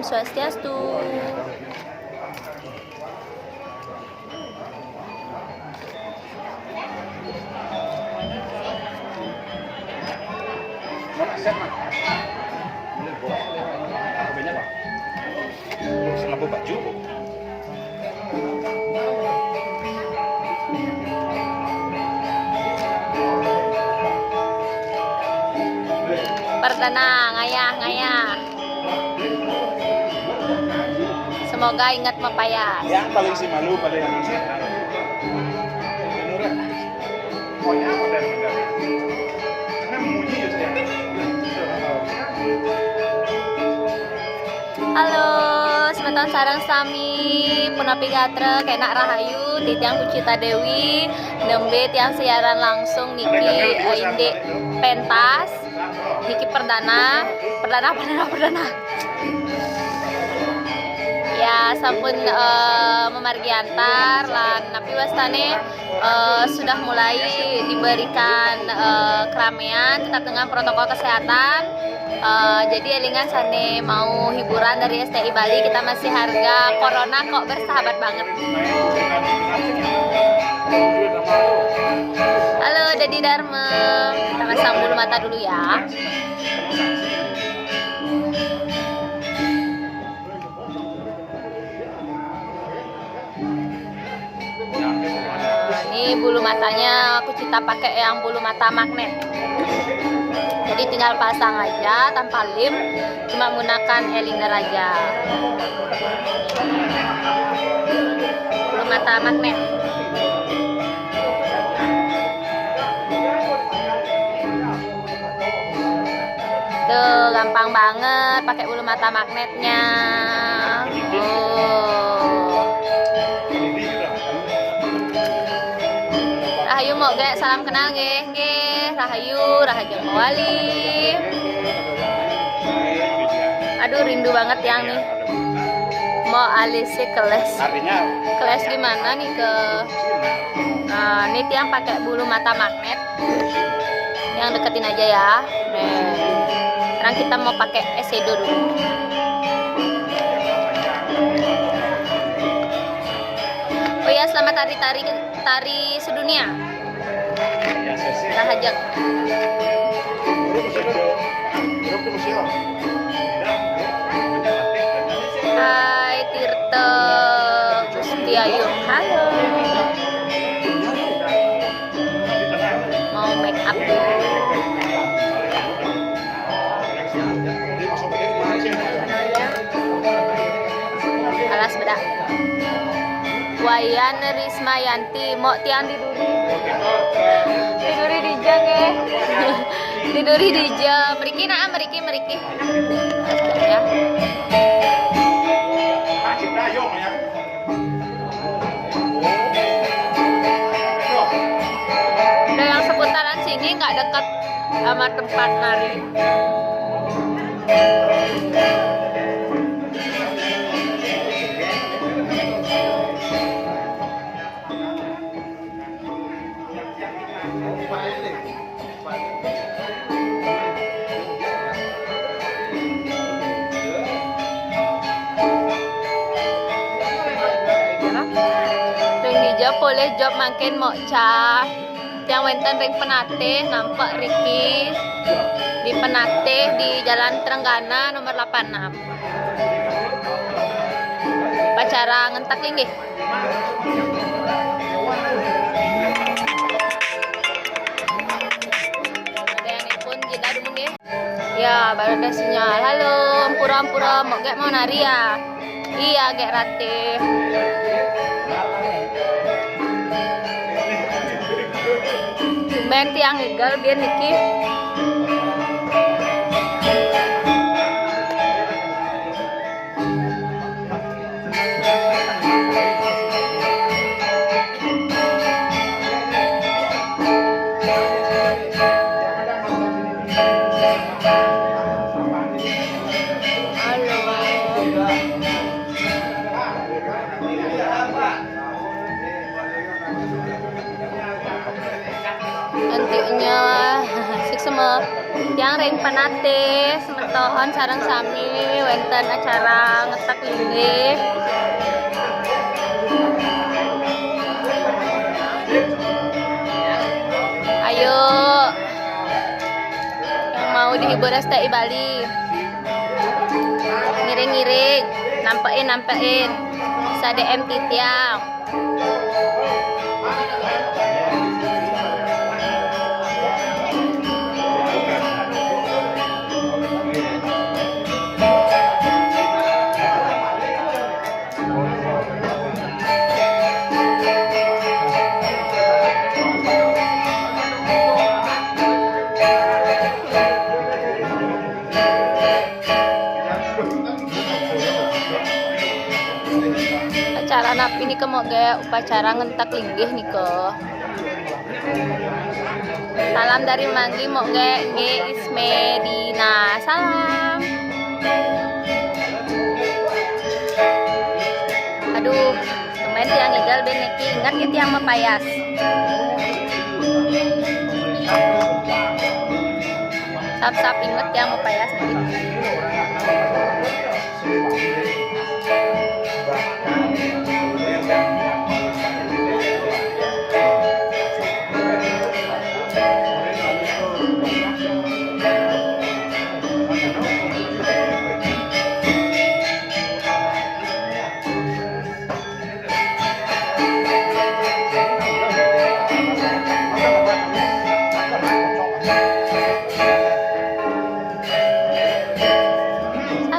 Swastiastu. Lampu baju. Perdana ngayah. Semoga ingat mepayas. Yang paling si malu pada yang pokoknya apa dari negara? Karena memuji ya saya. Halo, semeton sarang sami punapi gatra kenak rahayu titiang Bucita Dewi nembe tiang siaran langsung niki inde pentas niki perdana ya sampun memargi antar lan napi wastane sudah mulai diberikan keramaian tetap dengan protokol kesehatan. Jadi elingan sane mau hiburan dari STI Bali, kita masih harga corona kok bersahabat banget. Halo Dedi Dharma, kita pasang bulu mata dulu ya. Ini bulu matanya aku cita pakai yang bulu mata magnet. Jadi tinggal pasang aja tanpa lem, cuma menggunakan eyeliner aja. Bulu mata magnet. Tuh gampang banget pakai bulu mata magnetnya. Rahayu mau gak salam kenal nggih. Rahayu, Rahayu Mawali. Aduh rindu banget yang nih. Mau alisi keles. Artinya Keles gimana nih ke? Nah, ini tiang pakai bulu mata magnet. Yang deketin aja ya. Nih. Sekarang kita mau pakai eyeshadow dulu. Oh ya, selamat tari sedunia. Rahajak. Hai Tirta Gustiayu. Halo. Mau make up dulu. Alas bedak. Wayan Rismayanti mau tiang tiduri di jang ya. Tiduri di jam. Meriki ya. Udah yang seputaran sini nggak dekat sama tempat nari. Boleh job makin mau cah yang wenten ring Penate nampak Riki di Penate di Jalan Trenggana nomor 86 pacara ngentak linggi. Ada yang pun jeda dulu deh ya, baru ada sinyal. Halo ampura mau gak mau nari ya? Iya gak rate. Bang tiang legal biar niki. Nantinya asik semua. Tiang ring panate semetohon sareng sami wonten acara ngetak linggih. Ayo yang mau dihibur STI Bali. Ngiring-ngiring, nampein. Bisa DM Titiang. Acara napi nih mau gaya upacara ngentak linggih nih ke. Salam dari Manggi mau gaya Ismedina. Salam. Aduh, temen tiang igal beneki ingat ya tiang mepayas. Sap inget tiang mepayas nih.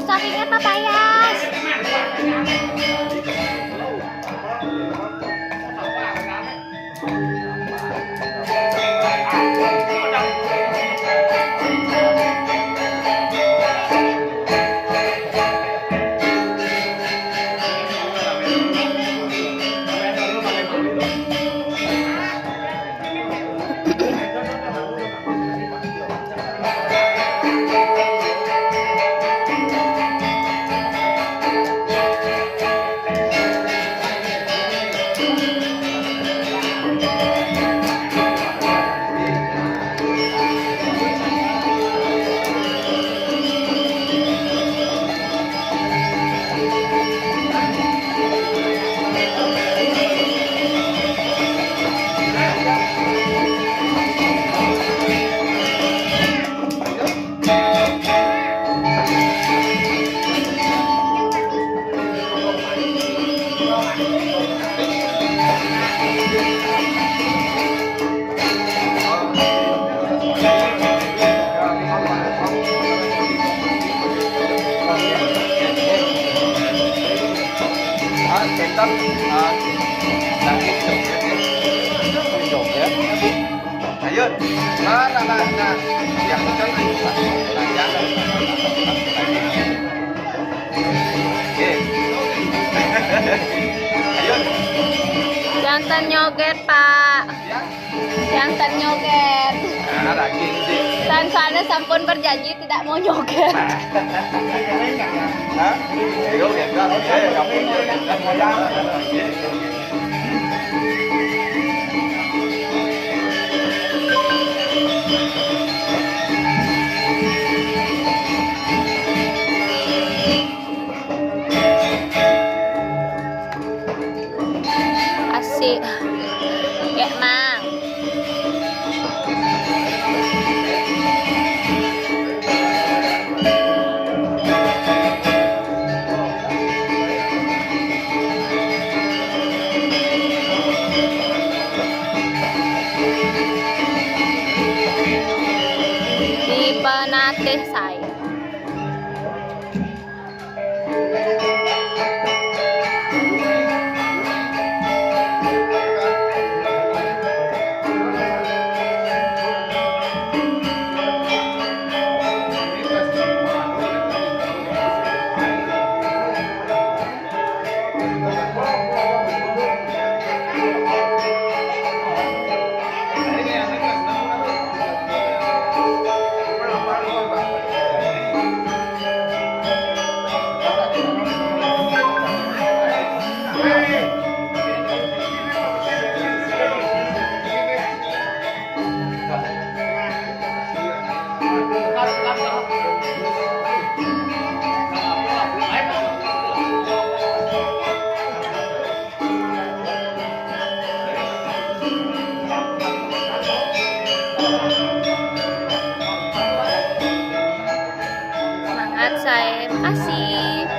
Sap inget mepayas. Ayun. Nah. Yang kan Ayun. Jantan nyoget, Pak. Jantan nyoget. Nah, daging sih. Dan soalnya sampun berjanji tidak mau nyoget. Hah? Ayo, ya kan. Kamu mau Asik. Ya, Mang. kasih.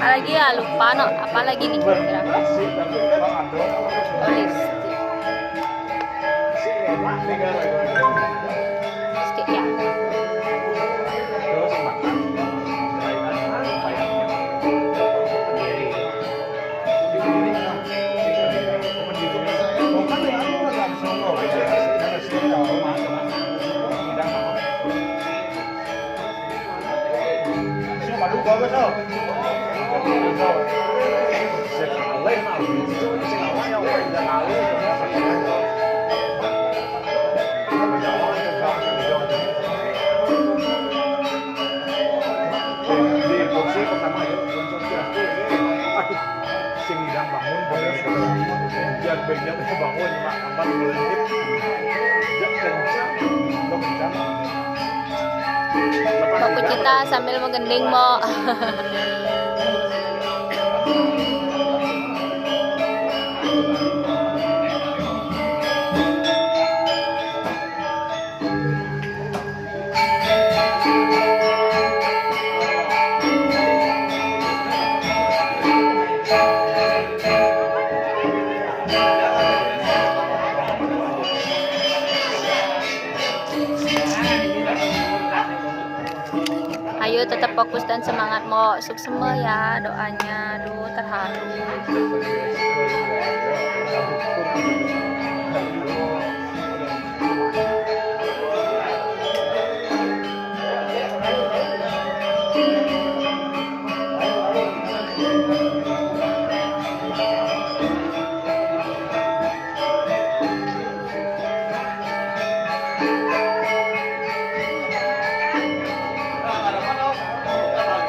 Apalagi ya lupa no, apalagi nih kira-kira. Oh, lipstick. Lipstick ya. Baku kita sambil menggending mo. Ayo tetap fokus dan semangat mo, sukses ya doanya. Aduh terharu.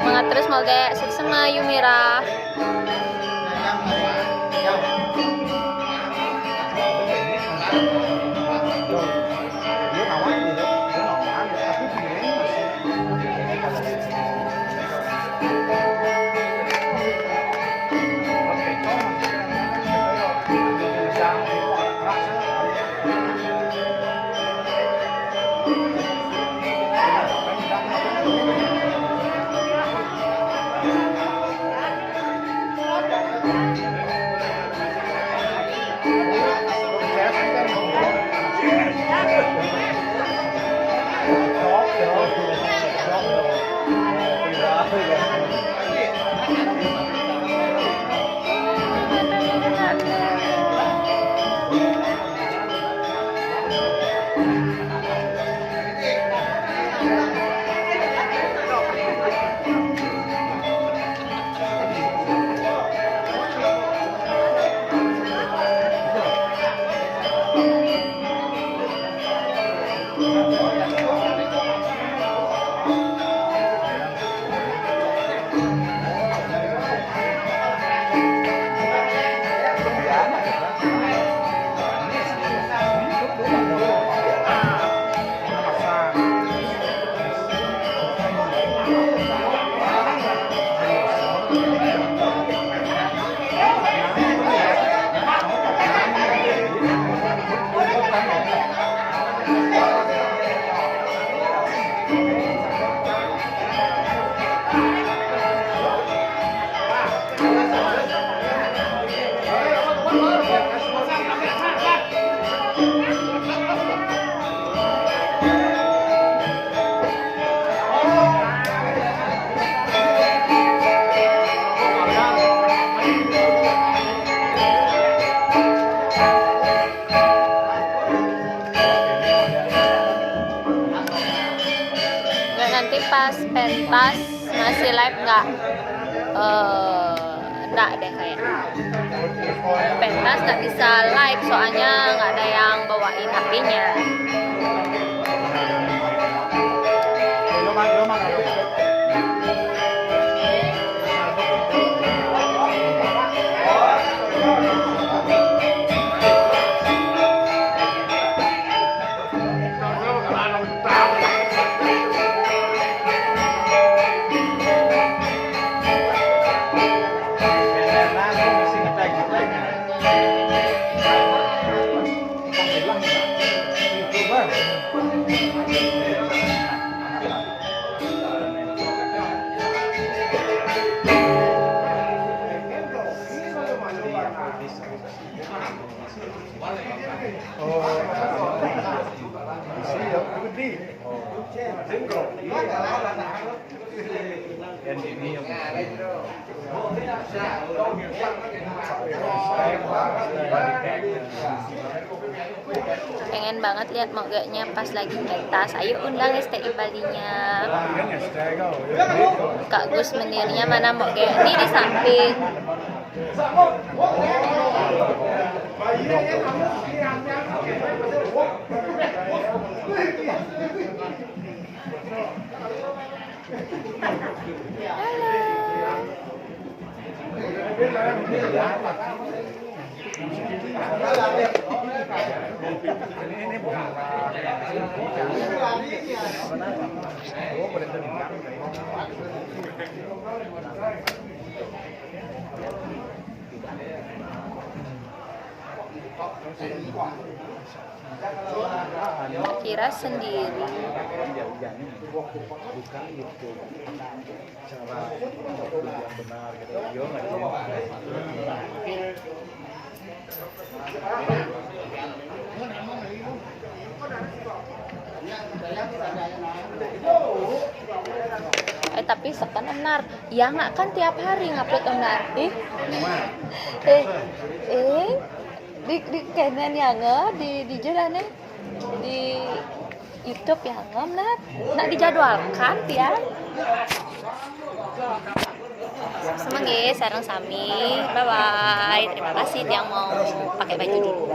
Semangat terus mau ge, sukses Yumira. Nggak, nanti pas pentas masih live nggak? Nggak deh kayaknya. Pentas nggak bisa live soalnya nggak ada yang bawain HP-nya. Pengen banget lihat moganya pas lagi pentas. Ayo undang STI Bali-nya. Kak Gus Mendirnya mana moge? Ini di samping. Kira sendiri. Tapi sekan Omnar, ya nggak kan tiap hari ngupload Omnar. Di kanan yang di jalan di YouTube yang Omnar, nak dijadwalkan ya. Semoga sarang sami, bye bye. Terima kasih yang mau pakai baju dulu.